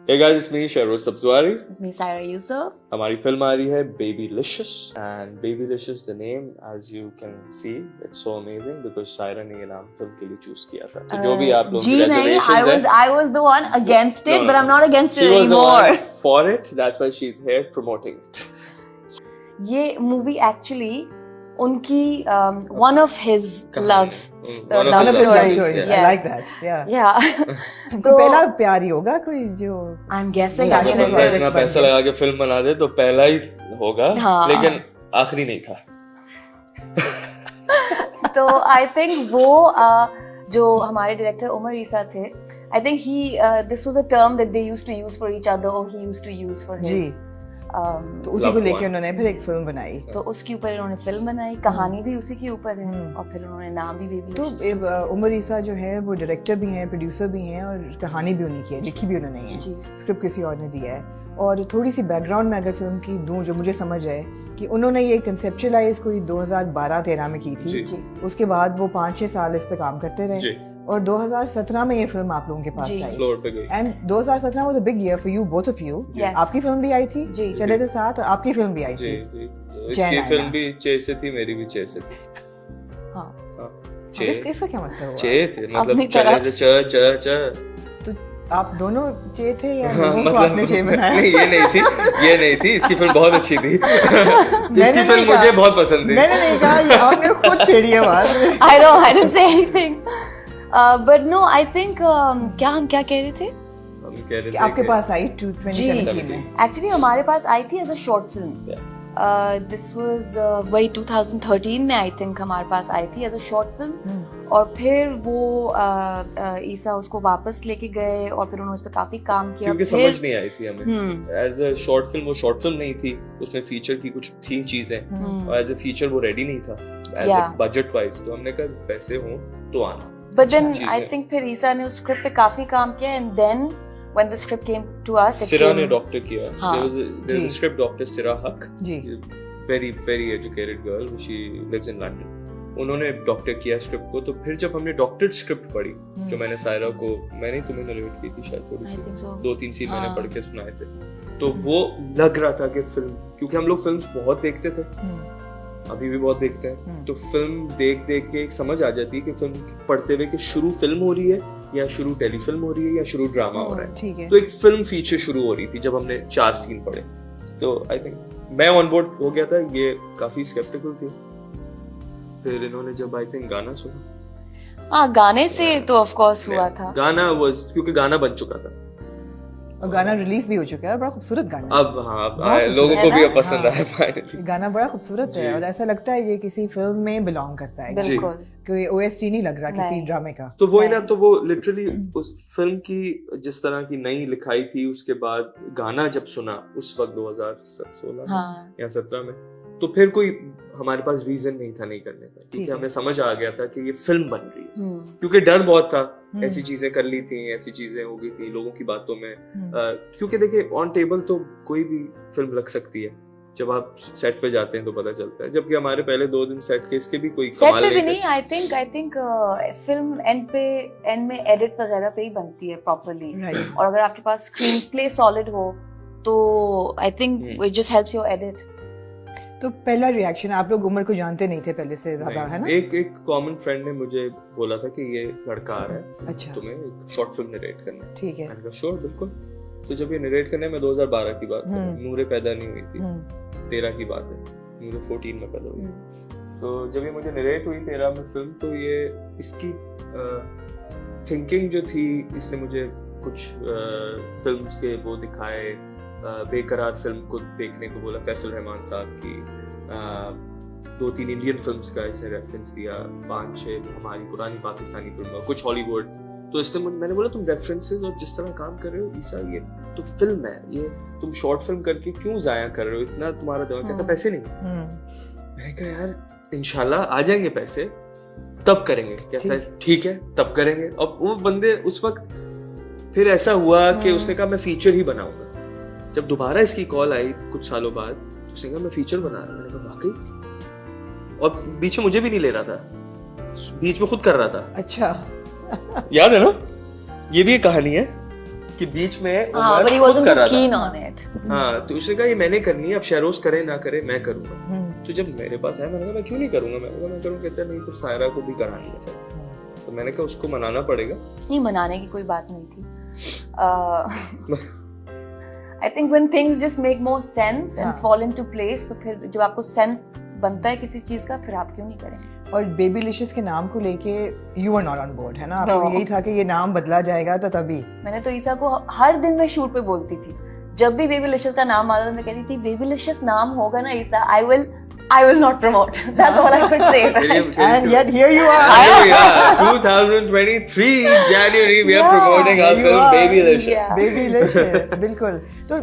Hey guys, it's me Shahroz Sabzwari. It's me, Saira Yusuf. हमारी film आ रही है Babylicious and Babylicious the name as you can see it's so amazing because Saira ने ये नाम film के लिए choose किया था. तो जो भी आप लोगों की reservations हैं, I was the one against it, No, but I'm not against it she was the anymore. one for it. That's why she's here promoting it. ये मूवी एक्चुअली उनकी one of his loves One of love his love stories. stories, I like that. Yeah. Yeah. तो पहला प्यार ही होगा कोई जो I'm guessing Passion actually. project इतना बन पैसा गया। लगा के फिल्म बना दे तो पहला ही होगा, हाँ। लेकिन आखिरी नहीं था. तो I think वो जो हमारे डायरेक्टर उमर ईसा थे, I think this was a term that they used to use for each other or he used to use for him. जी तो उसी को लेके उन्होंने फिर एक फिल्म बनाई. तो उसके ऊपर इन्होंने फिल्म बनाई, कहानी भी उसी के ऊपर है और फिर उन्होंने नाम भी तो उमर ईसा जो है वो डायरेक्टर भी हैं, प्रोड्यूसर भी हैं और कहानी भी उन्हीं की है, लिखी भी उन्होंने ही जी। है, स्क्रिप्ट किसी और ने दिया है. और थोड़ी सी बैकग्राउंड में अगर फिल्म की दूं जो मुझे समझ आए कि उन्होंने ये कंसेप्चुअलाइज कोई 2012-13 में की थी. जी। उसके बाद वो 5-6 साल इस पे काम करते रहे जी. और 2017 में ये फिल्म आप लोगों के पास जी। आई. फ्लोर पे गई. And 2017 was a big year for you, both of you. Yes. आपकी फिल्म भी आई थी जी। चले थे साथ और आपकी फिल्म भी आई जी थी. जी. चैन इसकी आया। फिल्म भी चे से थी, मेरी भी चे से थी. हाँ। चे इसका क्या मतलब हुआ? चे थे, मतलब अपनी चले तरफ। थे च च च. तो आप दोनों चे थे या हाँ, लोगों को आपने चे बनाया? नहीं ये नहीं थी. इसकी फिल्म बहुत अच्छी थी. मैंने इसकी नहीं फिल्म कहा। मुझे बहुत पसंद थी. मैंने नहीं कहा, ये आपने खुद छेड़ी है बात. I know, I didn't say anything. But no, I think हम क्या कह रहे थे? हम कह रहे कि थे आपके कि- पास आई 2017 में. Actually हमारे पास आई थी as a short film. This was वही 2013 में I think हमारे पास आई थी as a short film. और फिर वो ईसा उसको वापस लेके गए और फिर उन्होंने उस पर काफी काम किया. क्योंकि फिर समझ नहीं आई थी हमें. एज अ शॉर्ट फिल्म वो शॉर्ट फिल्म नहीं थी, उसमें फीचर की कुछ थी चीजें और एज अ फीचर वो रेडी नहीं था as a Yeah. Budget wise. तो हमने कहा पैसे हों तो आना. But then चीजें। I think फिर ईसा ने उस स्क्रिप्ट पे काफी काम किया and then when the script came to us, it सिरा came- ने डॉक्टर किया. हाँ। there was a script doctor सिरा हक, जी. very educated girl, she lives in London. उन्होंने डॉक्टर किया स्क्रिप्ट को. तो फिर जब हमने डॉक्टर स्क्रिप्ट पढ़ी, जो मैंने सायरा को, मैंने तुम्हें नरेट की थी शायद थोड़ी I see, think so. 2-3 scene मैंने हाँ। पढ़ के सुनाए थे. तो वो लग रहा था कि फिल्म, क्योंकि हम लोग फिल्म्स बहुत देखते थे, अभी भी बहुत देखते हैं, तो फिल्म देख के एक समझ आ जाती है कि फिल्म पढ़ते हुए कि शुरू फिल्म हो रही है या शुरू टेलीफिल्म हो रही है या शुरू ड्रामा हो रहा है. ठीक है. तो एक फिल्म फीचर शुरू हो रही थी जब हमने 4 सीन पढ़े. तो आई थिंक मैं ऑन बोर्ड हो गया था. ये काफी स्केप्टिकल थी. फिर इन्होंने जब आई थिंक गाना सुना, हाँ, गाने से तो ऑफ कोर्स हुआ था. गाना वाज, क्योंकि गाना बन चुका था और गाना रिलीज भी हो चुका है. बड़ा खूबसूरत गाना है. अब. हाँ, अब बहुत लोगों को भी है अब पसंद हाँ। आया फाइनली. गाना बड़ा खूबसूरत है जी। और ऐसा लगता है ये किसी फिल्म में बिलोंग करता है. जी। बिल्कुल. कोई OST नहीं लग रहा किसी नहीं। ड्रामे का. तो वही ना, तो वो लिटरली उस फिल्म की जिस तरह की नई लिखाई थी, उसके बाद गाना जब सुना उस वक्त 2016 में हाँ. या 17 में, तो फिर कोई हमारे पास रीजन नहीं था नहीं करने का, ठीक क्योंकि है। हमें समझ आ गया था कि ये फिल्म बन रही है. हम्म. क्योंकि डर बहुत था, ऐसी चीजें कर ली थी, ऐसी चीजें हो गई थी लोगों की बातों में. क्योंकि देखिए ऑन टेबल तो कोई भी फिल्म लग सकती है, जब आप सेट पे जाते हैं तो पता चलता है. जबकि हमारे पहले 2 दिन सेट के इसके भी कोई सेट कमाल पे भी नहीं नहीं. आई थिंक फिल्म एंड में एडिट वगैरह पे ही बनती है प्रॉपर्ली. राइट. और अगर आपके पास स्क्रीन प्ले सॉलिड हो तो I think it just helps your edit. तो पहला रिएक्शन, आप लोग उमर को जानते नहीं थे पहले से ज्यादा, है ना? एक कॉमन फ्रेंड ने मुझे बोला था कि ये लड़का आ रहा है, अच्छा. तुम्हें एक शॉर्ट फिल्म नरेट करना है. ठीक है. मैंने कहा श्योर, बिल्कुल. तो जब ये नरेट करने में 2012 की बात है, नूरे पैदा नहीं हुई थी, 13 की बात है, नूरे 14 में पैदा हुई. तो जब ये मुझे नरेट हुई 13 में फिल्म, तो ये इसकी थिंकिंग जो थी, इसने मुझे कुछ फिल्म्स के वो दिखाए. बेकरार फिल्म को देखने को बोला, फैसल रहमान साहब की. 2-3 इंडियन फिल्म्स का इसने रेफरेंस दिया, 5-6 हमारी पुरानी पाकिस्तानी फिल्म, कुछ हॉलीवुड. तो इसलिए मैंने बोला तुम रेफरेंसेस और जिस तरह काम कर रहे हो ईसा, ये तो फिल्म है, ये तुम शॉर्ट फिल्म करके क्यों जाया कर रहे हो इतना, तुम्हारा दिमाग कहता पैसे नहीं. मैं कहा यार इंशाल्लाह आ जाएंगे पैसे, तब करेंगे. कहता है ठीक है तब करेंगे. अब वो बंदे उस वक्त, फिर ऐसा हुआ कि उसने कहा मैं फीचर ही बनाऊंगा. जब दोबारा इसकी कॉल आई कुछ सालों बाद, तो उसने कहा मैं फीचर बना रहा हूं. मैंने कहा वाकई? और बीच में मुझे भी नहीं ले रहा था, बीच में खुद कर रहा था. अच्छा. याद है ना, ये भी एक कहानी है. कि बीच में हाँ, but he wasn't too keen on it. हाँ, तो उसने कहा ये मैंने करनी है, अब शहरोज करे ना करे मैं करूंगा। तो जब मेरे पास आया मैंने कहा मैं क्यों नहीं करूंगा, मैं करूँ, कहता नहीं फिर सायरा को भी करानी है फिर। तो मैंने कहा उसको मनाना पड़ेगा। नहीं, मनाने की कोई बात नहीं थी। I think when things just make more sense and fall into place, तो फिर जब आपको सेंस बनता है किसी चीज का, फिर आप क्यों नहीं करें। और बेबीलिशियस के नाम को लेके you were not on board, है ना? आपको यही था कि ये नाम बदला जाएगा, तो तभी मैंने तो ईसा को हर दिन मैं शूट पे बोलती थी, जब भी बेबीलिशियस का नाम आता था मैं कहती थी बेबीलिशियस नाम होगा ना ईसा, I will not promote. That's all I could say. Right? And yet here you are. Yeah, 2023 January we are promoting our film Babylicious. Babylicious, बिल्कुल। तो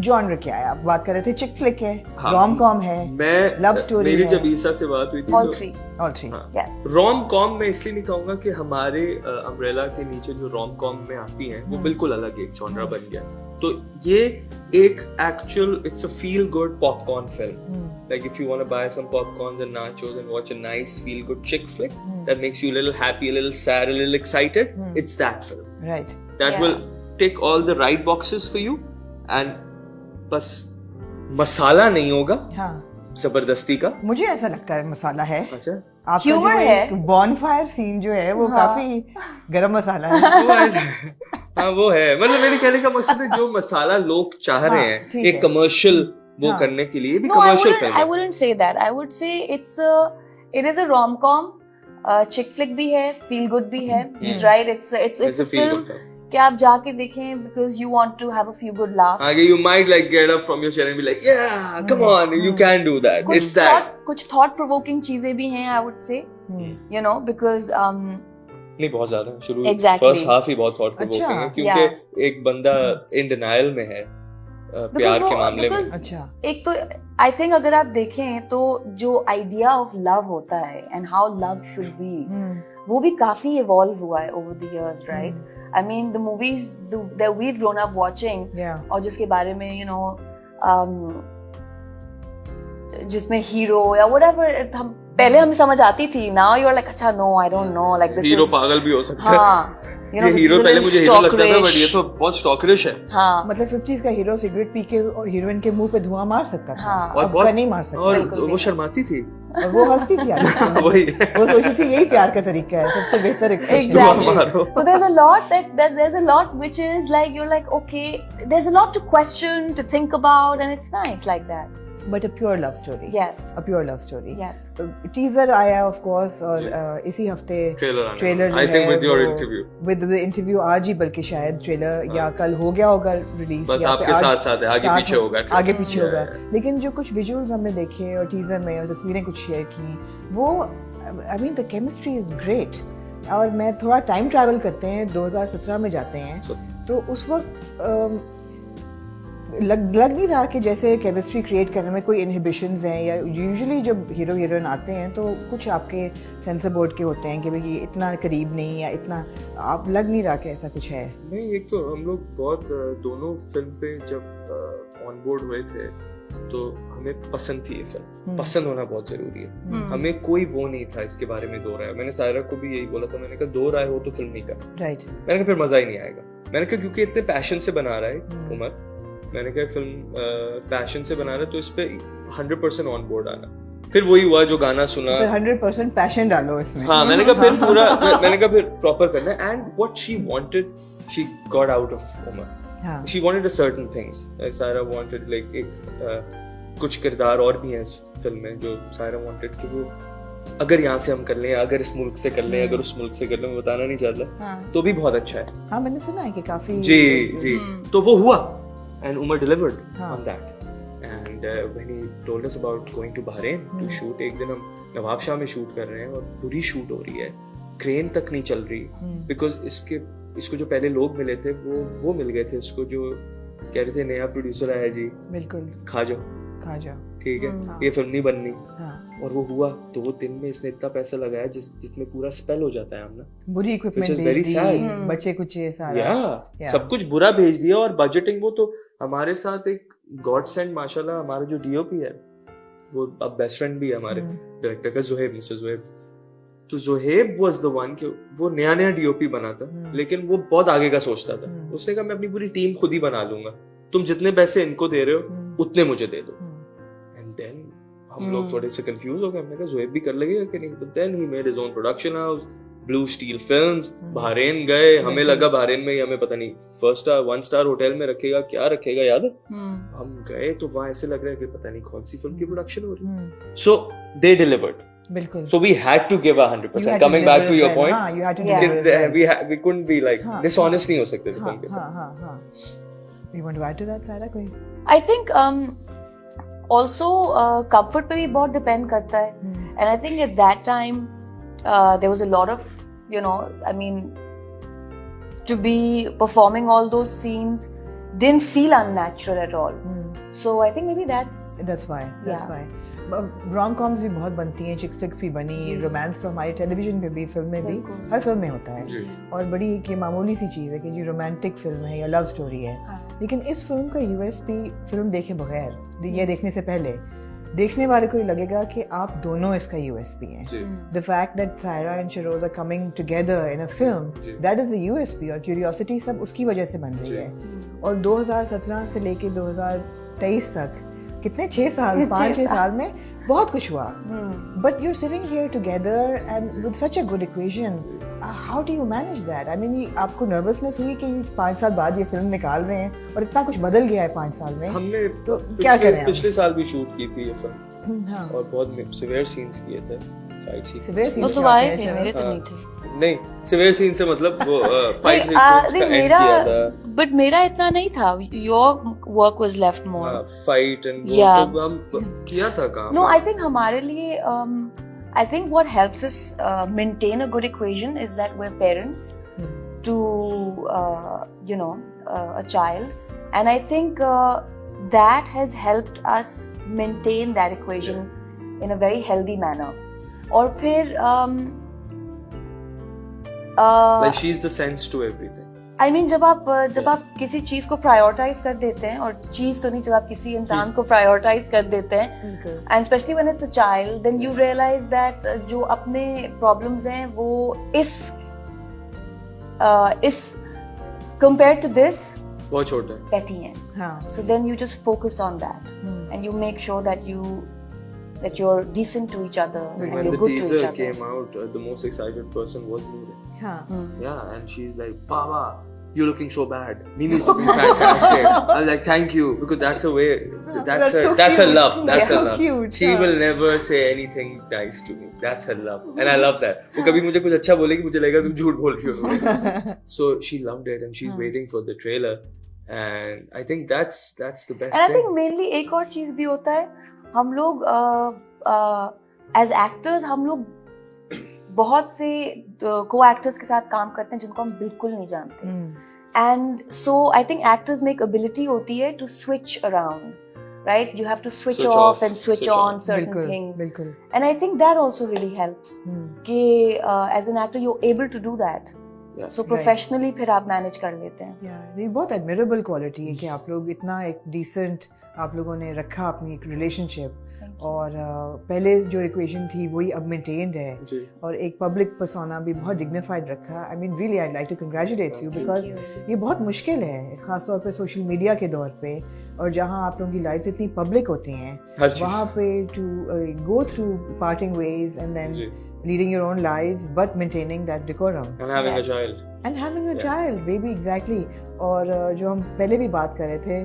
जॉनर क्या है? आप बात कर रहे थे चिक फ्लिक है, रोम कॉम है, लव स्टोरी है। मेरी जब ईसा से बात हुई थी all three. Yes. Rom com मैं इसलिए नहीं कहूँगा कि हमारे अम्ब्रेला के नीचे जो रोम कॉम में आती हैं वो बिल्कुल अलग एक जॉनर बन गया। तो ये एक actual it's a feel good popcorn film. Like if you want to buy some popcorns and nachos and watch a nice feel good chick flick that makes you a little happy, a little sad, a little excited, it's that film. Right. That will tick all the right boxes for you and बस मसाला नहीं होगा। हाँ। जबरदस्ती का मुझे ऐसा लगता है मसाला है। अच्छा। आपका जो एक बॉनफायर सीन जो है वो काफी गरम मसाला है। हाँ वो है, मतलब मेरे कहने का मकसद है जो मसाला लोग चाह रहे हैं एक कमर्शियल वो करने के लिए भी कमर्शियल फिल्म है। I wouldn't say that. I would say it is a rom-com, chick flick भी है, feel good भी है, right? It's a film कि आप जाके देखें because you want to have a few good laughs. आगे you might like get up from your chair and be like, yeah, come on, you can do that. It's that. कुछ thought provoking चीजें भी हैं, I would say, you know, because नहीं बहुत ज्यादा शुरू first half ही बहुत थॉट प्रोवोकिंग है क्योंकि एक बंदा इन डिनायल में है प्यार के मामले में। अच्छा, एक तो आई थिंक अगर आप देखें तो जो आइडिया ऑफ लव होता है and how love should be वो भी काफी इवॉल्व हुआ है over the years, right? I mean the movies that we have grown up watching और जिसके बारे में यू नो जिसमें हीरो या व्हाटएवर हम पहले हमें समझ आती थी, नाउ यू आर लाइक अच्छा no I don't know like this hero पागल भी हो सकता है। हाँ, ये हीरो पहले मुझे हीरो लगता था बट ये तो बहुत स्टॉकरिश है। हाँ, मतलब 50s का हीरो सिगरेट पी के हीरोइन के मुंह पे धुआं मार सकता था। हाँ, और बहुत नहीं मार सकता और वो शर्माती थी और वो हंसती थी वही वो सोचती थी यही प्यार का तरीका है, सबसे बेहतर Exactly. So there's a lot that there's a lot which is like you're like okay, there's a lot to question, to think about, and it's nice like that. But a pure love story. Yes. A pure love story. Yes. Teaser आया of course और इसी हफ्ते trailer I think with your interview. With the interview आज ही बल्कि शायद trailer या कल हो गया होगा रिलीज। बस आपके साथ है, आगे पीछे होगा। आगे पीछे होगा। लेकिन जो कुछ विजुअल्स हमने देखे और टीजर में और तस्वीरें कुछ शेयर की वो I mean the chemistry is great. और मैं थोड़ा टाइम ट्रैवल करते हैं 2017 में जाते हैं तो उस वक्त लग नहीं रहा कि जैसे केमिस्ट्री क्रिएट करने में कोई इनहिबिशंस हैं या यूजुअली जब हीरो हीरोइन आते हैं तो कुछ आपके सेंसर बोर्ड के होते हैं कि भाई ये इतना करीब नहीं या इतना आप लग नहीं रहा कि ऐसा कुछ है। नहीं, एक तो हम लोग बहुत दोनों फिल्म पे जब ऑन बोर्ड हुए थे तो हमें पसंद थी ये फिल्म। पसंद होना बहुत जरूरी है। हमें कोई वो नहीं था इसके बारे में दो राय। मैंने सायरा को भी यही बोला था, मैंने कहा दो राय हो तो फिल्म नहीं कर। राइट। मैंने कहा फिर मजा ही नहीं आएगा। मैंने कहा क्योंकि इतने पैशन से बना रहा है उमर, मैंने कहा फिल्म पैशन से बना रहा है तो इस पे 100% ऑन बोर्ड आना। फिर वही हुआ जो गाना सुना, 100% पैशन डालो इसमें। हाँ, मैंने कहा फिर पूरा मैंने कहा फिर प्रॉपर करना है। And what she wanted she got out of Umar. She wanted a certain things. Saira wanted like एक कुछ किरदार और भी हैं इस फिल्म में जो सायरा वांटेड कि वो अगर यहाँ से हम कर लें, अगर इस मुल्क से कर लें, अगर उस मुल्क से कर लें, मैं बताना नहीं चाहता तो भी बहुत अच्छा है। हाँ, मैंने सुना है कि काफी जी तो वो हुआ and Umar delivered on that. And when he told us about going to Bahrain to shoot, एक दिन हम नवाब शाह में शूट कर रहे हैं और बुरी शूट हो रही है, क्रेन तक नहीं चल रही बिकॉज इसको जो पहले लोग मिले थे वो मिल गए थे इसको, जो कह रहे थे नया प्रोड्यूसर आया जी, बिल्कुल खा जाओ ठीक है, ये फिल्म नहीं बननी। और वो हुआ तो वो दिन में इसने इतना पैसा लगाया जिसमें पूरा स्पेल हो जाता है हमने। बुरी इक्विपमेंट भेज दी, बच्चे कुछ सारा सब कुछ बुरा भेज दिया और बजटिंग वो तो हमारे साथ एक गॉड सेंड माशाल्लाह हमारा जो डीओपी है वो अब बेस्ट फ्रेंड भी है हमारे डायरेक्टर का, मिस्टर ज़ुहैब। तो जोहेब वाज द वन कि वो नया नया डीओपी बना था, लेकिन वो बहुत आगे का सोचता था। उसने कहा मैं अपनी पूरी टीम खुद ही बना लूंगा, तुम जितने पैसे इनको दे रहे हो उतने मुझे दे दो। एंड देन हम लोग थोड़े से कंफ्यूज हो गए, हमने कहा जोहेब भी कर लगेगा कि नहीं, but then he made his own production house, blue steel films. Bahrain गए, हमें लगा बहरीन में ही हमें पता नहीं 1 स्टार होटल में रखेगा, क्या रखेगा याद है। हम गए तो वहां ऐसे लग रहा है कि पता नहीं कौन सी फिल्म की प्रोडक्शन हो रही है। सो दे डिलीवर्ड, बिल्कुल। So we had to give 100%. Coming back to your point, you had to deliver as well. we couldn't be like dishonest नहीं हो सकते थे फिल्म के साथ। You want to add to that, Sarah? कोई? I think also comfort पे भी बहुत depend करता है, and I think at that time there was a lot of, you know, I mean, to be performing all those scenes didn't feel unnatural at all. So I think maybe that's why. Rom-coms भी बहुत बनती हैं, chick flicks भी बनी, romance तो हमारे television पे भी, फिल्म में भी, हर फिल्म में होता है। और बड़ी एक मामूली सी चीज़ है कि जी रोमांटिक फिल्म है या लव स्टोरी है, लेकिन इस फिल्म का यूएसपी फिल्म देखे बगैर, ये देखने से पहले देखने वाले को लगेगा कि आप दोनों इसका यूएसपी हैं। The fact that Saira and Shiroz are coming together in a film, that is the USP, और क्यूरियोसिटी सब उसकी वजह से बन रही है। और 2017 से लेके 2023 तक कितने 5-6 साल में बहुत कुछ हुआ, but you're sitting here together and with such a good equation, how do you manage that? I mean, आपको नर्वसनेस हुई कि 5 साल बाद ये फिल्म निकाल रहे हैं और इतना कुछ बदल गया है 5 साल में, हमने तो क्या करें? पिछले साल भी शूट की थी ये फिल्म, और बहुत सिवियर सीन्स किए थे, फाइट सीन तो आए थे, मेरे तो नहीं थे। नहीं, सिवियर सीन से मतलब वो फाइट सीक्वेंस का एंड किया था, बट मेरा इतना नहीं था। Your work was left more fight and वो तो हम किया था काम। नो, आई थिंक हमारे लिए I think what helps us maintain a good equation is that we're parents to you know a child, and I think that has helped us maintain that equation in a very healthy manner. और फिर like she's the sense to everything. I mean, जब आप किसी चीज को prioritise कर देते हैं, और चीज तो नहीं, जब आप किसी इंसान को प्रायोरिटाइज कर देते हैं, and specially when it's a child, then you realize that जो अपने प्रॉब्लम्स हैं वो इस कंपेयर टू दिस बहुत छोटा है, petty हैं। So then you just focus on that, and you make sure that you're decent to each other and you're good to each other. When the teaser came out, the most excited person was Noor. Yeah, and she's like, Baba, you're looking so bad. Mimi's looking fantastic. I was like, thank you, because that's a way, that's a love. That's a love. Cute, she will never say anything nice to me. That's her love, and I love that. वो कभी मुझे कुछ अच्छा बोलेगी, मुझे लगेगा तुम झूठ बोल रही हो। So she loved it, and she's waiting for the trailer, and I think that's the best. And I think mainly एक और चीज भी होता है, हम लोग एज एक्टर्स हम लोग बहुत से को एक्टर्स के साथ काम करते हैं जिनको हम बिल्कुल नहीं जानते, and so I think actors में एक एबिलिटी होती है to switch around, right? You have to switch off and switch on certain things, and I think that also really helps कि as an actor you are able to do that. So professionally फिर आप manage कर लेते हैं। ये बहुत admirable quality है कि आप लोग इतना एक डिसेंट आप लोगों ने रखा अपनी एक रिलेशनशिप, और पहले जो इक्वेशन थी वही अब मेंटेन्ड है, और एक पब्लिक पर्सोना भी बहुत डिग्निफाइड रखा। I mean really I like to congratulate you, because ये बहुत मुश्किल है, खासतौर पे सोशल मीडिया के दौर पे, और जहाँ आप लोगों की लाइफ इतनी पब्लिक होती हैं, वहाँ पे to go through parting ways and then leading your own lives but maintaining that decorum and having a child child baby, exactly. और जो हम पहले भी बात कर रहे थे,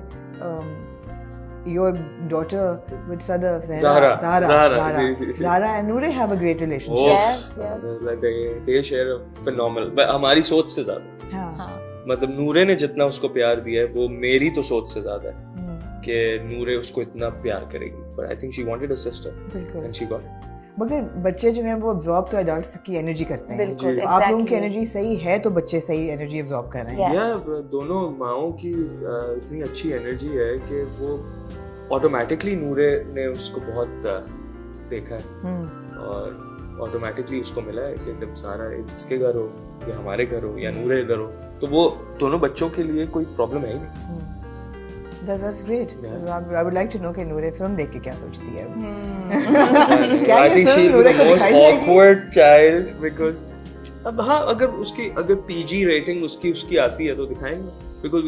your daughter with Sadaf, Zahra and Noor have a great relationship. Yes. Like they share a phenomenal, but हमारी सोच से ज्यादा। हाँ। मतलब नूरे ने जितना उसको प्यार दिया है वो मेरी तो सोच से ज्यादा है कि नूरे उसको इतना प्यार करेगी, but I think she wanted a sister and she got it. मगर बच्चे जो हैं वो अब्सॉर्ब तो एडल्ट्स की एनर्जी करते हैं, बिल्कुल, आप लोगों की एनर्जी सही है तो बच्चे सही एनर्जी अब्सॉर्ब कर रहे हैं। या दोनों माओं की इतनी अच्छी एनर्जी है कि वो ऑटोमेटिकली नूरे ने उसको बहुत देखा है, और ऑटोमेटिकली उसको मिला है कि जब सारा इसके घर हो या हमारे घर हो या नूरे घर हो, तो वो दोनों बच्चों के लिए कोई प्रॉब्लम है ही नहीं। That's great. I would like to know कि नूरे फिल्म देख के क्या सोचती है. I think she is the most awkward child because अब हाँ अगर PG rating उसकी आती है तो दिखाएंगे. Because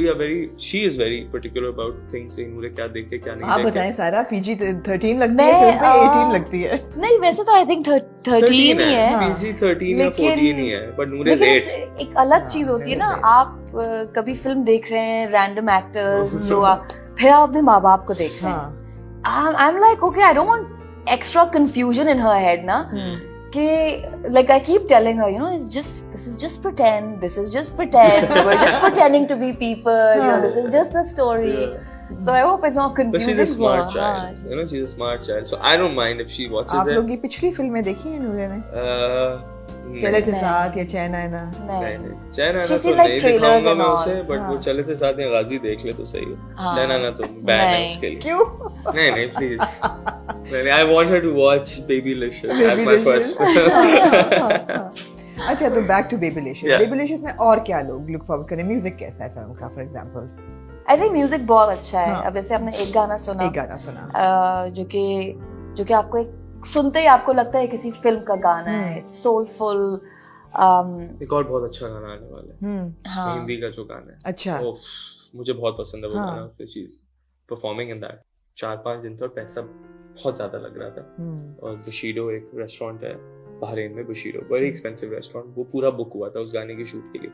she is very particular about things. नूरे क्या देखे क्या नहीं देखे. आप बताएं सारा PG-13 लगती है फिल्म पे 18 लगती है. नहीं वैसे तो I think 13 ही है. PG-13 या 14 ही है. But नूरे 8. एक अलग चीज होती है ना, आप कभी फिल्म देख रहे हैं रैंडम एक्टर्स जो फिर आप अपने माँ बाप को देख रहे हैं. I'm like okay, I don't want extra confusion in her head ना. कि like I keep telling her, you know, this is just pretend, we're just pretending to be people, you know, this is just a story. So I hope it's not confusing. But she's a smart child, you know, she's a smart child. So I don't mind if she watches it. आप लोग की पिछली फिल्में देखी है नूरे ने? चले थे साथ या चैन आना? नहीं चैन आना तो नहीं दिखाऊंगा मैं उसे, but वो चले थे साथ या गाजी देख ले तो सही है. चैन आना तो बैन है उसके लिए. क्यों? नहीं please. I want her to watch Babylicious as my first film. अच्छा तो back to Babylicious. Babylicious में और क्या लोग look forward करें? म्यूजिक कैसा है फिल्म का, for example? I think music बहुत अच्छा है. अब जैसे आपने एक गाना सुना जो कि आपको एक सुनते ही आपको लगता है किसी फिल्म का गाना है. It's soulful. एक और बहुत अच्छा गाना आने वाला है हिंदी का जो गाना है. अच्छा मुझे बहुत पसंद है वो गाना. चीज परफॉर्मिंग इन दैट 4-5 दिन तक पैसा बहुत ज्यादा लग रहा था. और बुशीडो एक रेस्टोरेंट है बहरीन में, बुशीडो वेरी एक्सपेंसिव रेस्टोरेंट, वो पूरा बुक हुआ था उस गाने के शूट के लिए.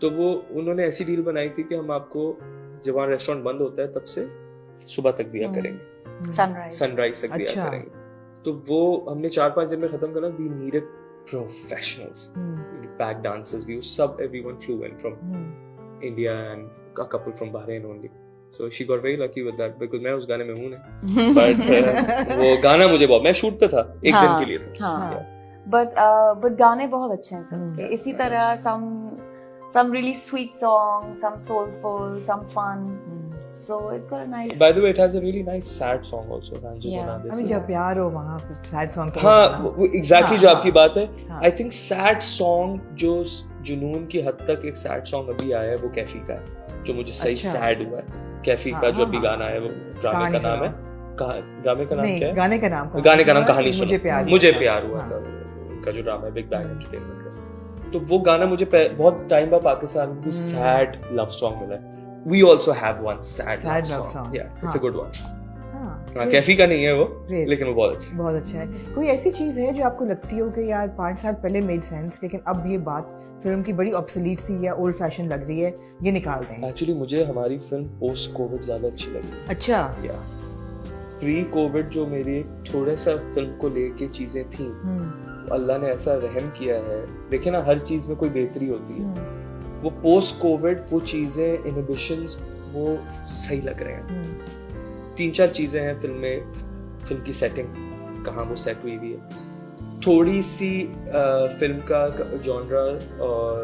तो वो उन्होंने ऐसी डील बनाई थी कि हम आपको जब वहाँ रेस्टोरेंट बंद होता है तब से सुबह तक दिया करेंगे, सनराइज तक दिया करेंगे. तो वो हमने 4-5 दिन में खत्म करा. We needed professionals, back dancers भी, सब everyone flew in from India and a couple from Bahrain only. So she got very lucky with that because मैं उस गाने में हूँ नहीं. But वो गाना मुझे बहुत, मैं शूट पे था एक दिन के लिए था. But गाने बहुत अच्छे हैं. इसी तरह some really sweet songs, some soulful, some fun. So it's got a nice. By the way, it has a really nice sad song also. I mean जब प्यार हो वहाँ sad song तो. हाँ exactly जो आपकी बात है. I think sad song जो जुनून की हद तक एक sad song अभी आया है वो कैफी का है जो मुझे सही sad हुआ है. कैफी का जो अभी गाना है वो ड्रामे का नाम है. ड्रामे का नाम क्या है? गाने का नाम कहानी सुनो. मुझे प्यार हुआ था उनका जो ड्रामा है बिग बैंग एंटरटेनमेंट का. तो वो गाना मुझे बहुत टाइम बाद पाकिस्तान में सैड लव सॉन्ग मिला है. We also have one sad love song. Yeah, it's a good one. Kaifi का नहीं है वो, लेकिन वो बहुत अच्छा है. कोई ऐसी चीज है जो आपको लगती हो कि यार 5 साल पहले मेड सेंस लेकिन अब ये बात फिल्म की बड़ी ऑब्सोलीट सी या ओल्ड फैशन लग रही है, ये निकाल दें? एक्चुअली मुझे हमारी फिल्म पोस्ट कोविड ज्यादा अच्छी लगी. अच्छा. या प्री कोविड जो मेरी थोड़ा सा फिल्म को लेके चीजें थी, अल्लाह ने ऐसा रहम किया है. देखिए ना हर चीज में कोई बेहतरी होती है. वो पोस्ट कोविड वो चीजें इनहिबिशंस वो सही लग रहे हैं. 3-4 चीजें हैं फिल्म की सेटिंग कहाँ वो सेट हुई है. थोड़ी सी फिल्म का जॉनरा और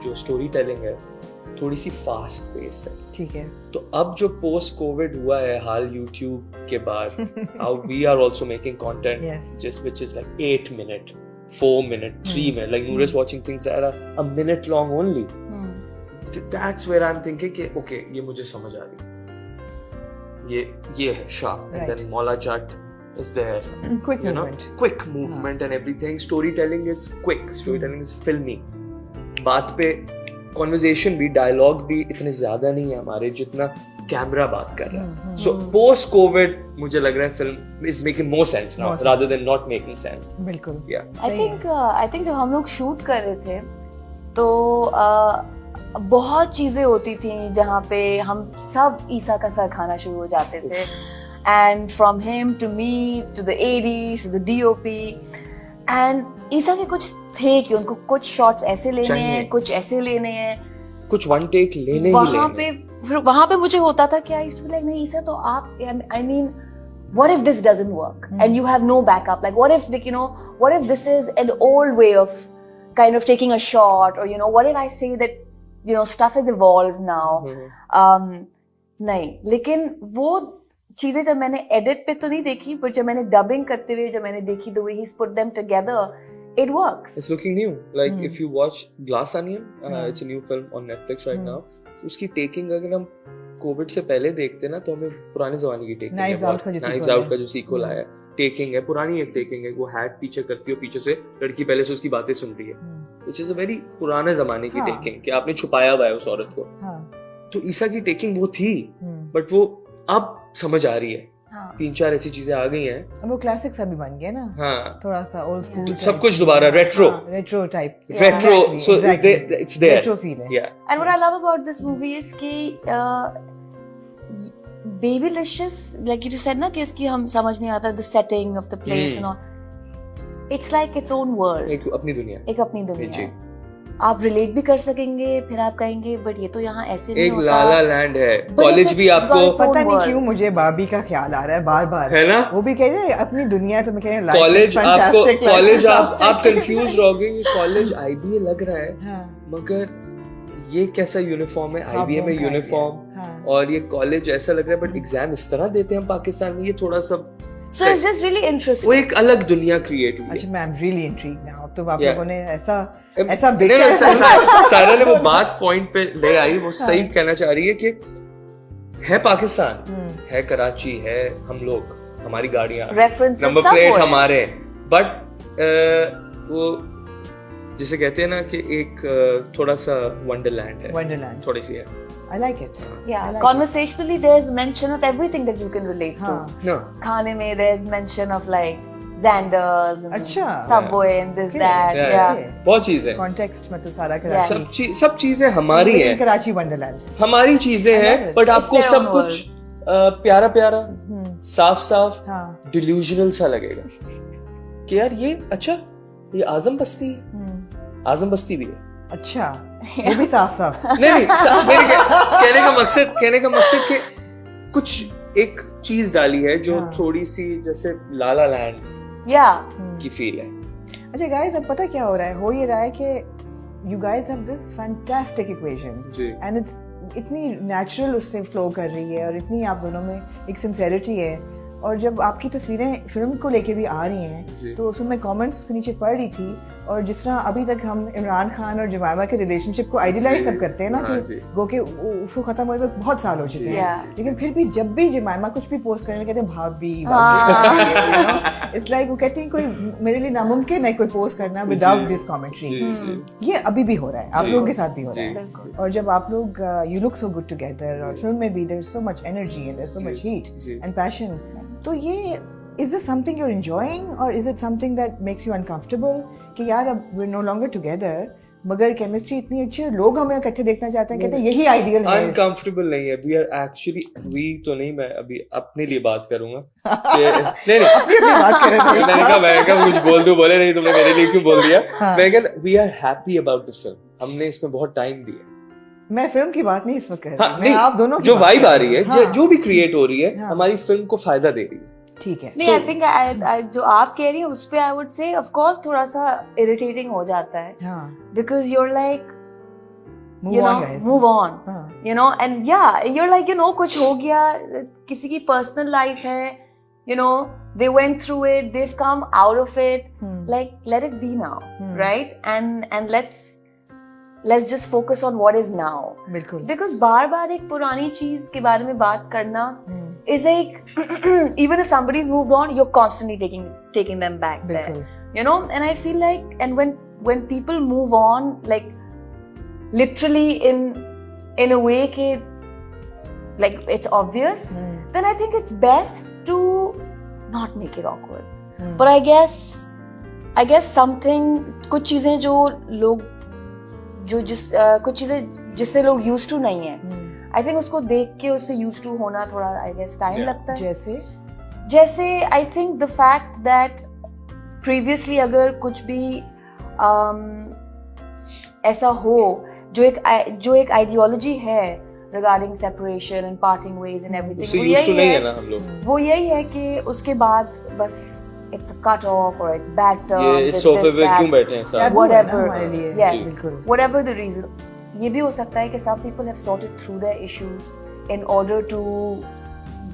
जो स्टोरी टेलिंग है थोड़ी सी फास्ट पेस है. ठीक है. तो अब जो पोस्ट कोविड हुआ है हाल यूट्यूब के बाद, how we are also making content just which is like 8 minute, 4 minute, 3 minute, like Noor is watching things that are a minute long only. That's where I'm thinking कि okay ये मुझे समझ आ रही. ये है sharp and then Mola Jat is there. Quick movement. Quick movement and everything. Storytelling is quick. Storytelling is filmy. बात पे conversation भी, dialogue भी इतने ज्यादा नहीं है हमारे जितना कैमरा बात कर रहा है. So post COVID मुझे लग रहा है film is making more sense now rather than not making sense. बिल्कुल. Yeah. I think जब हम लोग शूट कर रहे थे तो बहुत चीजें होती थी जहाँ पे हम सब ईसा का सर खाना शुरू हो जाते थे. And from him to me to the ADs to the DOP and ईसा के कुछ थे कि उनको कुछ शॉट्स ऐसे लेने हैं, कुछ ऐसे लेने हैं, कुछ वन टेक लेने ही लेने. वहाँ पे मुझे होता था क्या नहीं ईसा तो आप I mean what if this doesn't work and you have no backup, like what if what if this is an old way of kind of taking a shot, or what if I say that stuff has evolved now. नहीं, लेकिन वो चीजें जब मैंने edit पे तो नहीं देखी, पर जब मैंने डबिंग करते हुए जब मैंने देखी the way he's put them together, it works. It's looking new. Like if you watch Glass Onion, it's a new film on Netflix right now. उसकी टेकिंग अगर हम कोविड से पहले देखते ना तो हमें पुराने जमाने की टेकिंग Knives Out का जो सीक्वल आया टेकिंग है, पुरानी एक टेकिंग है, वो हैट पीछे करती है, पीछे से लड़की पहले से उसकी बातें सुन रही है, विच इज अ वेरी पुराने जमाने की टेकिंग कि आपने छुपाया हुआ है उस औरत को। तो ईसा की टेकिंग वो थी, बट वो अब समझ आ रही है। 3-4 ऐसी चीजें आ गई हैं, वो क्लासिक्स अभी बन गए ना। हाँ, थोड़ा सा ओल्ड स्कूल, सब कुछ दोबारा retro type, so it's there, retro feel है। yeah. And what I love about this movie is कि Babylicious, like you just said ना कि इसकी हम समझ नहीं आता the setting of the place and all. It's like its own world. एक अपनी दुनिया, एक अपनी दुनिया है। आप रिलेट भी कर सकेंगे, फिर आप कहेंगे बट ये तो यहाँ ऐसे नहीं एक होता। लाला लैंड है, कॉलेज भी आपको पता नहीं क्यों मुझे बारबी का ख्याल आ रहा है बार बार, है ना? वो भी कह रहे हैं अपनी दुनिया, तो मैं कह रही हूँ कॉलेज आपको, कॉलेज आप कंफ्यूज रहोगे, ये कॉलेज आईबीए लग रहा है, मगर ये कैसा यूनिफॉर्म है, आईबीए में यूनिफॉर्म, और ये कॉलेज ऐसा लग रहा है, बट एग्जाम इस तरह देते हैं हम पाकिस्तान में, ये थोड़ा सा So it's just really interesting. वो एक अलग दुनिया क्रिएट हुई है। अच्छा, मैं I am really intrigued now. तो आप लोगों ने ऐसा बेचा सारा ने वो बात पॉइंट पे ले आई, वो सही कहना चाह रही है कि है पाकिस्तान, है कराची, है हम लोग, हमारी गाड़ियां, नंबर प्लेट हमारे, बट वो जिसे कहते हैं ना कि एक थोड़ा सा वंडरलैंड है, थोड़ी सी है। I like it. Yeah, conversationally there's mention of everything that you can relate to. No. खाने में there's mention of like Xanders and Subway and this that. Yeah. बहुत चीज है। Context में तो सारा कराची, सब चीजें हमारी हैं। कराची वंडरलैंड हमारी चीजें हैं, बट आपको सब कुछ प्यारा प्यारा, साफ साफ, डिल्यूजनल सा लगेगा कि यार ये अच्छा, ये आजम बस्ती है, आजम बस्ती भी है, अच्छा वो भी साफ साफ नहीं मेरे कहने का मकसद कि कुछ एक चीज डाली है जो थोड़ी सी जैसे लाला लैंड की फील है। अच्छा गाइस, अब पता क्या हो रहा है, हो ये रहा है कि you guys have this fantastic equation and it's इतनी नेचुरल उससे फ्लो कर रही है, और इतनी आप दोनों में एक सिंसेरिटी है, और जब आपकी तस्वीरें फिल्म को लेके भी आ रही हैं तो उसमें मैं कमेंट्स के नीचे पढ़ रही थी, और जिस तरह अभी तक हम इमरान खान और जमाइमा के रिलेशनशिप को आइडियलाइज सब करते हैं ना, कि गो के उसको खत्म हुए बहुत साल हो चुके हैं, लेकिन फिर भी जब भी जमाइमा कुछ भी पोस्ट करने कहते हैं भाभी, इट्स लाइक वो कहती हैं कोई मेरे लिए नामुमकिन है कोई पोस्ट करना विदाउट दिस कमेंट्री। ये अभी भी हो रहा है, आप लोगों के साथ भी हो रहा है, और जब आप लोग you look so good together, और फिल्म में भी there is so much energy and there is so much heat and passion, तो ये is this something you're enjoying or is it something that makes you uncomfortable कि यार अब we're no longer together, मगर chemistry इतनी अच्छी है, लोग हमें इकट्ठे देखना चाहते हैं, कहते हैं यही आइडियल है। अनकंफर्टेबल नहीं है, we are actually, we तो नहीं, मैं अभी अपने लिए बात करूंगा नहीं अपनी बात करेंगे, मैंने कहा कुछ बोल दो, बोले नहीं तुमने मेरे लिए क्यों बोल दिया, मैं कहा we are happy about the film, हमने इसमें बहुत टाइम दिया। मैं फिल्म की बात नहीं इस वक्त कर रही, मैं आप दोनों की जो वाइब आ रही है, जो भी क्रिएट हो रही है, हमारी फिल्म को फायदा दे रही है। ठीक है, नहीं आई थिंक जो आप कह रही हैं उस पे I would say of course थोड़ा सा इरिटेटिंग हो जाता है, because you are like move on you know, and या you are like you know कुछ हो गया, किसी की पर्सनल लाइफ है, you know they went through it, they've come out of it, like let it be now, right, and let's just focus on what is now, बिल्कुल, because बार-बार एक पुरानी चीज के बारे में बात करना is like even if somebody's moved on, you're constantly taking them back there, you know, and I feel like, and when people move on like literally in a way ke like it's obvious, then I think it's best to not make it awkward, but I guess something, कुछ चीजें जो लोग कुछ चीजें जिससे लोग used to नहीं है, I think उसको देख के उससे used to होना थोड़ा I guess टाइम लगता है। जैसे I think the fact that previously अगर कुछ भी ऐसा हो जो एक ideology है regarding separation and parting ways and everything, उससे used to नहीं है ना हम लोग, वो यही है कि उसके बाद बस it's a cut off or it's bad terms, ये सोफे पे क्यों बैठे हैं साथ, whatever, yes, whatever the reason, ये भी हो सकता है कि some people have sorted through their issues in order to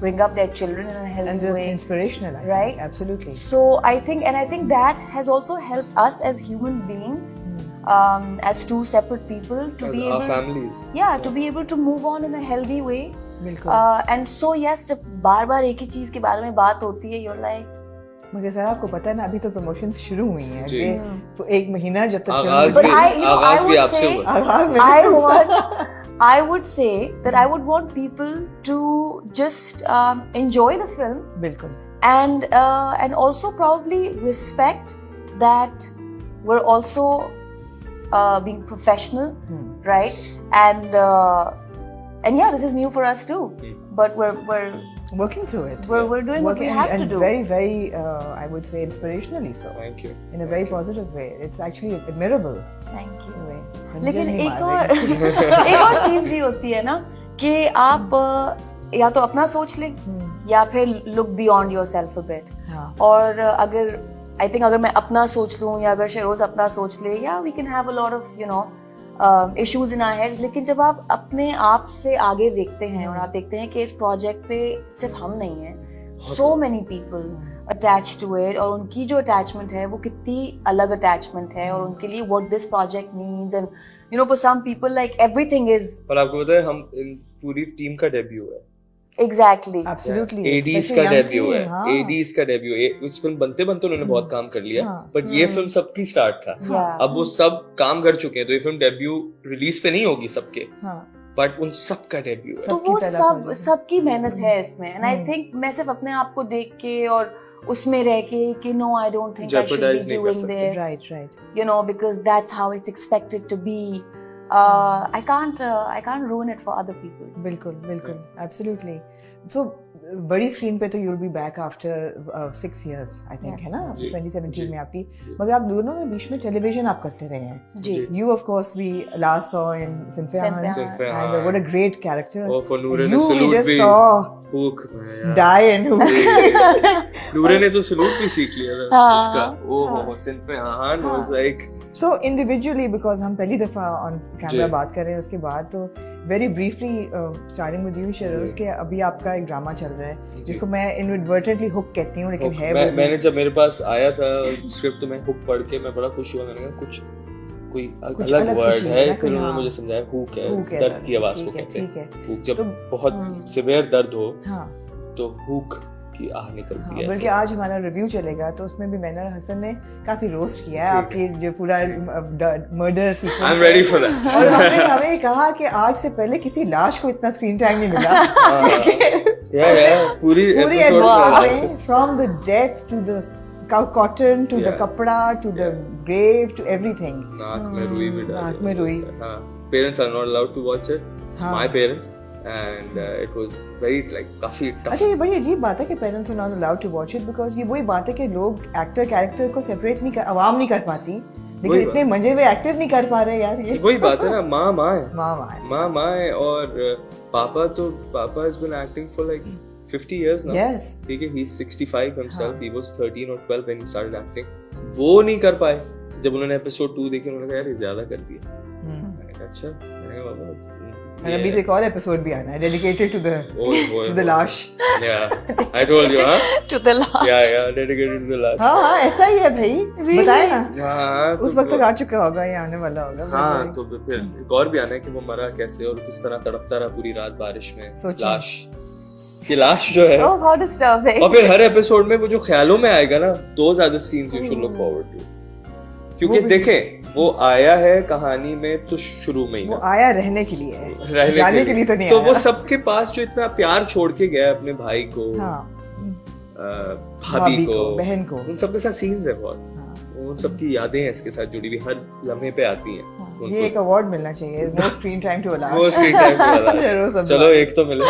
bring up their children in a healthy way, and inspirational, right? Absolutely. So I think that has also helped us as human beings, as two separate people to as be our able, families, to be able to move on in a healthy way, बिल्कुल। And so yes, जब बार बार एक ही चीज के बारे में बात होती है, you're like मगर सर आपको पता है ना, अभी तो प्रमोशंस शुरू हुई हैं, जी। तो एक महीना जब तक आगाज film- भी आगाज भी आपसे हुआ। I would say that I would want people to just enjoy the film बिल्कुल and also probably respect that we're also being professional, right? And yeah, this is new for us too, but we're working through it. we're doing what we have and to do. very I would say inspirationally so. Thank you. In a very positive way. It's actually admirable. Thank you. in a way. लेकिन नहीं एक मार और रही। एक और चीज भी होती है ना कि आप या तो अपना सोच लें या फिर look beyond yourself a bit. हाँ और अगर आई थिंक अगर मैं अपना सोच लूं या अगर शेरोज अपना सोच ले, या we can have a lot of issues in our heads, लेकिन जब आप अपने आप से आगे देखते हैं और आप देखते हैं कि इस प्रोजेक्ट पे सिर्फ हम नहीं हैं, so many people attach to it, और उनकी जो अटैचमेंट है वो कितनी अलग अटैचमेंट है, और उनके लिए what this project means, and you know for some people like everything is. पर आपको पता है हम इन पूरी टीम का डेब्यू है। Exactly Absolutely. एडीज Such का a young डेब्यू है। team, हाँ। एडीज का डेब्यू है। उस फिल्म बनते बनते उन्होंने बहुत काम कर लिया, हाँ। बट ये फिल्म सबकी स्टार्ट था। Yeah. अब वो सब काम कर चुके हैं, तो ये फिल्म डेब्यू रिलीज पे नहीं होगी सबके, हाँ बट उन सब का डेब्यू है। तो सबकी वो पहला सब project। सबकी मेहनत है इसमें, एंड आई थिंक मैं सिर्फ अपने आप को देख के और उसमें रह के कि no I don't think I should Jeopardize be नहीं कर डूइंग सकते। This, right you know, because that's how it's expected to be. I can't ruin it for other people. बिल्कुल बिल्कुल absolutely. So बड़ी स्क्रीन पे तो you'll be back after 6 years I think, Yes. है ना, जी, 2017 जी, में आपकी। जी। मगर आप दोनों ने बीच में टेलीविजन आप करते रहे हैं। जी। You of course we last saw in Sinfehan, Sinfehan. and what a great character. Oh, for Noor ne You we salute just भी saw हुक में यार। die and hook. नूरे ने तो सलूट भी सीख लिया था हाँ। इसका। ओ हाँ। मोहसिन पे हाँ हाँ। was like So individually, because हम पहली दफा on camera जी। बात कर रहे हैं, उसके बाद तो very briefly starting with you Sheroz, के अभी आपका एक ड्रामा चल रहा है जिसको मैं inadvertently hook कहती हूँ, लेकिन है वो मैंने जब मेरे पास आया था स्क्रिप्ट, तो मैं हुक पढ़ के मैं बड़ा खुश हुआ। मैंने कहा कुछ कोई कुछ अलग अलग सी वर्ड चीज़ है, है, फिर कोई उन्होंने हाँ। मुझे समझाया हुक है, Hook है, दर्द की आवाज को ठीक है, कहते हैं। ठीक है। हुक जब तो बहुत सिवियर दर्द हो हाँ तो हुक की आह निकलती है। बल्कि आज हमारा रिव्यू चलेगा तो उसमें भी मैनर हसन ने काफी रोस्ट किया है आपकी जो पूरा murder sequence. I am ready for that. और हमें कहा कि आज से पहले किसी लाश को इतना स्क्रीन टाइम नहीं मिला। या पूरी पूरी एपिसोड में from the death to the cotton to the Yeah. कपड़ा to the grave to everything. नाक में रुई भी डाली। नाक में रुई। हाँ, parents are not allowed to watch it, हाँ। My parents, and it was very like काफी टफ। अच्छा, ये बड़ी अजीब बात है कि parents are not allowed to watch it, because ये वही बात है कि लोग एक्टर कैरेक्टर को सेपरेट नहीं कर, आवाम नहीं कर पाती, लेकिन वही इतने मजे हुए एक्टर नहीं कर पा रहे यार। ये वही बात है ना, माँ है, माँ माँ है, और पापा has been acting for like 50 years now. Yes. ठीक है, he's 65 himself. हाँ. He was 13 or 12 when he started acting. वो नहीं कर पाए। जब उन्होंने एपिसोड 2 देखी, उन्होंने कहा यार ये ज्यादा कर दिया। मैंने कहा अच्छा, मैंने कहा बाबा और अभी तो एक और एपिसोड भी आना है डेडिकेटेड टू द लाश। Yeah, I told you, हाँ? To the last. Yeah, dedicated to the last. हाँ ऐसा ही है भाई, बताए ना। हाँ, उस वक्त तक आ चुका होगा, ये आने वाला होगा। हाँ, तो फिर एक और भी आना है कि वो मरा कैसे और किस तरह तड़पता रहा पूरी रात बारिश में। सोचिए। लाश, ये लाश जो है, Oh, how disturbing. और फिर हर एपिसोड में वो जो ख्यालों में आएगा ना, those are the scenes you should look forward to. क्योंकि वो भी- देखें, वो आया है कहानी में तो शुरू में ही वो ना, आया रहने के लिए है, रहने जाने के लिए तो नहीं तो आया। वो सबके पास जो इतना प्यार छोड़ के गया अपने भाई को, हाँ, भाभी को, बहन को। उन सबके साथ सीन्स है बहुत, हाँ, उन सबकी यादें हैं इसके साथ जुड़ी हुई, हर लम्हे पे आती हैं। हाँ, उनको- ये एक अवार्ड मिलना चाहिए, most screen time to allow. वो स्क्रीन टाइम पे वाला है। जरूर सब चलो एक तो मिले।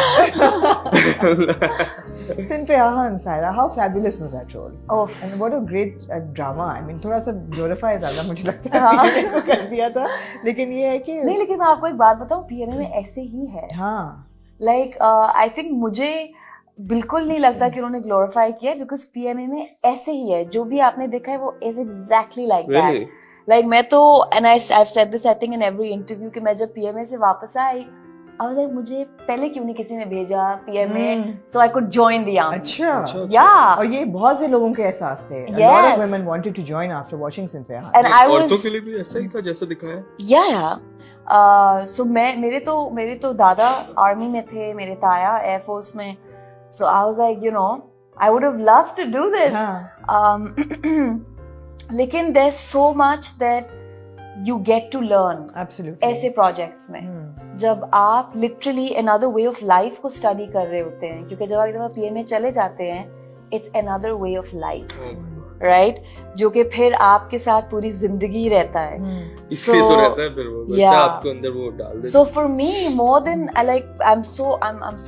Sinfehan, Saira, how fabulous was that role? Oh, And what a great drama. I mean, थोड़ा सा glorify ज़्यादा मुझे लगता है हाँ। PNA को कर दिया था, लेकिन ये है कि नहीं, लेकिन मैं आपको एक बात बताऊं, पीएनए में ऐसे ही है। हाँ, लाइक आई थिंक मुझे बिल्कुल नहीं लगता कि उन्होंने ग्लोरीफाई किया, बिकॉज पीएनए में ऐसे ही है, जो भी आपने देखा है वो is exactly like Really? That. Like मैं तो, and I have said this I think in every interview, कि मैं जब पीएमए से वापस आई, अब लाइक मुझे पहले क्यों नहीं किसी ने भेजा PMA, so I could join the army. अच्छा। या, और ये बहुत से लोगों के एहसास थे। A lot Yes. of women wanted to join after watching Sinfehan. And I औरतों वाज, के लिए भी ऐसा ही था जैसा दिखाया है। या सो मेरे तो दादा आर्मी में थे, मेरे ताया एयरफोर्स में, so I was like you know I would have loved to do this, लेकिन there is so much that you get to learn ऐसे प्रोजेक्ट्स में जब आप literally another way of life को स्टडी कर रहे होते हैं, क्योंकि जब आप PMA चले जाते हैं it's another way of life, right? जो कि फिर आपके साथ पूरी जिंदगी रहता है, इसलिए तो रहता है फिर वो बच्चा आपको अंदर वो डाल देता है. So for me more than I'm